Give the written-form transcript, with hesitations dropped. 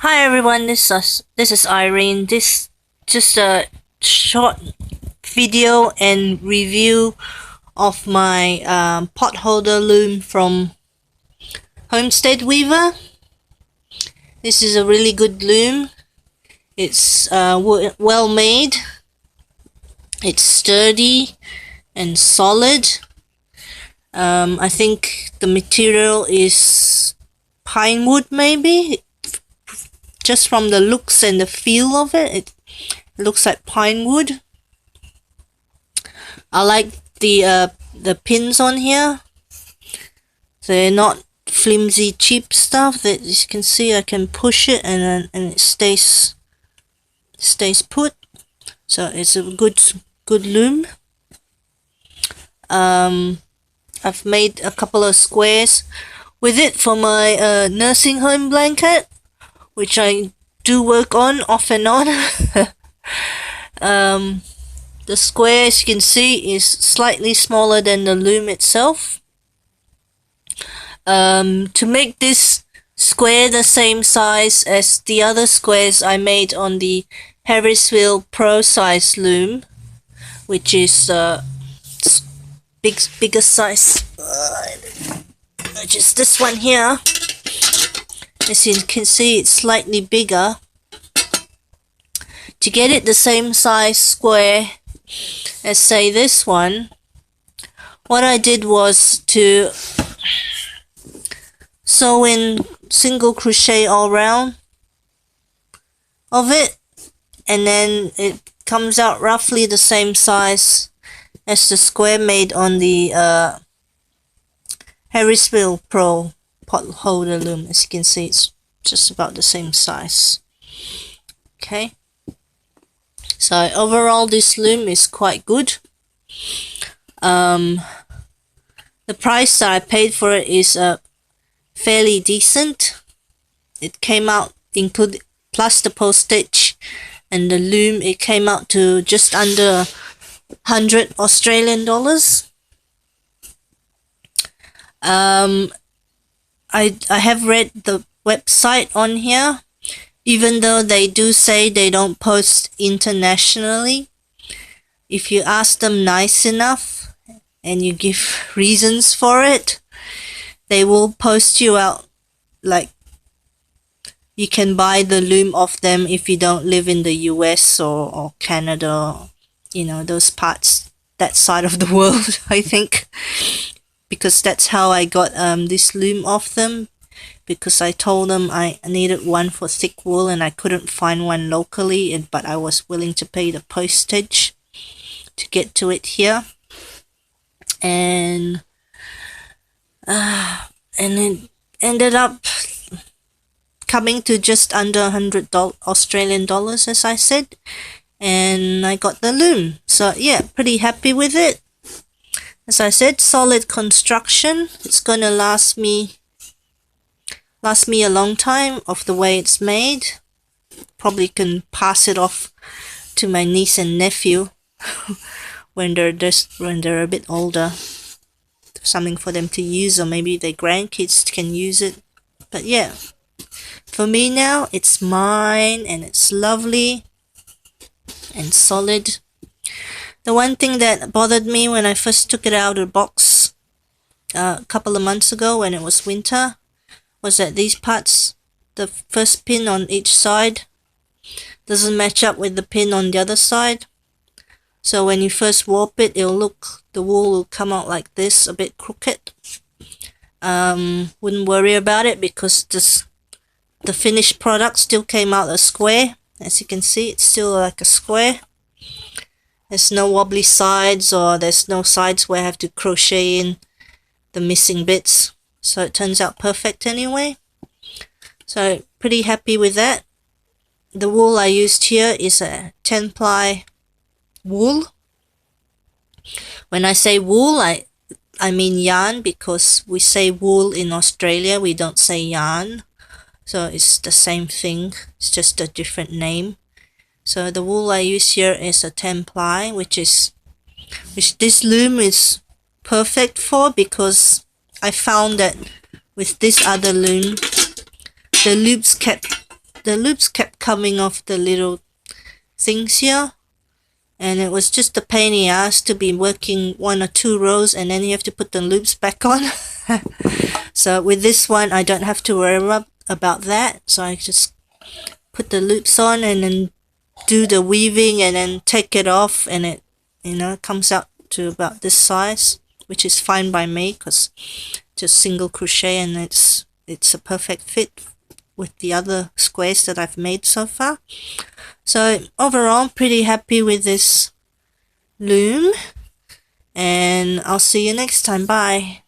Hi everyone, this is Irene. This just a short video and review of my potholder loom from Homestead Weaver. This is a really good loom. It's well made. It's sturdy and solid. I think the material is pine wood, maybe. Just from the looks and the feel of it, it looks like pine wood. I like the pins on here. They're not flimsy cheap stuff. That you can see, I can push it and it stays put. So it's a good loom. I've made a couple of squares with it for my nursing home blanket, which I do work on off and on. The square, as you can see, is slightly smaller than the loom itself. To make this square the same size as the other squares I made on the Harrisville Pro size loom, which is bigger size, which is this one here. As you can see, it's slightly bigger. To get it the same size square as, say, this one, what I did was to sew in single crochet all around of it, and then it comes out roughly the same size as the square made on the Harrisville Pro potholder loom. As you can see, it's just about the same size. Okay, so overall this loom is quite good. The price that I paid for it is fairly decent. It came out include plus the postage and the loom. It came out to just under 100 Australian dollars. I have read the website on here. Even though they do say they don't post internationally, if you ask them nice enough and you give reasons for it, they will post you out. Like, you can buy the loom off them if you don't live in the US or Canada, you know, those parts, that side of the world, I think. Because that's how I got this loom off them, because I told them I needed one for thick wool and I couldn't find one locally, but I was willing to pay the postage to get to it here. And it ended up coming to just under 100 Australian dollars, as I said, and I got the loom. So yeah, pretty happy with it. As I said, solid construction. It's gonna last me a long time of the way it's made. Probably can pass it off to my niece and nephew when they're a bit older. Something for them to use, or maybe their grandkids can use it. But yeah, for me now, it's mine and it's lovely and solid. The one thing that bothered me when I first took it out of the box a couple of months ago when it was winter was that these parts, the first pin on each side, doesn't match up with the pin on the other side. So when you first warp it, the wool will come out like this, a bit crooked. Wouldn't worry about it because the finished product still came out a square. As you can see, it's still like a square. There's no wobbly sides, or there's no sides where I have to crochet in the missing bits. So it turns out perfect anyway. So pretty happy with that. The wool I used here is a 10-ply wool. When I say wool, I mean yarn, because we say wool in Australia, we don't say yarn. So it's the same thing, it's just a different name. So the wool I use here is a 10-ply, which this loom is perfect for, because I found that with this other loom, the loops kept the loops kept coming off the little things here, and it was just a pain in the ass to be working 1 or 2 rows and then you have to put the loops back on. So with this one I don't have to worry about that, so I just put the loops on and then do the weaving and then take it off, and it, you know, comes out to about this size, which is fine by me because just single crochet, and it's a perfect fit with the other squares that I've made so far. So overall, pretty happy with this loom, and I'll see you next time. Bye.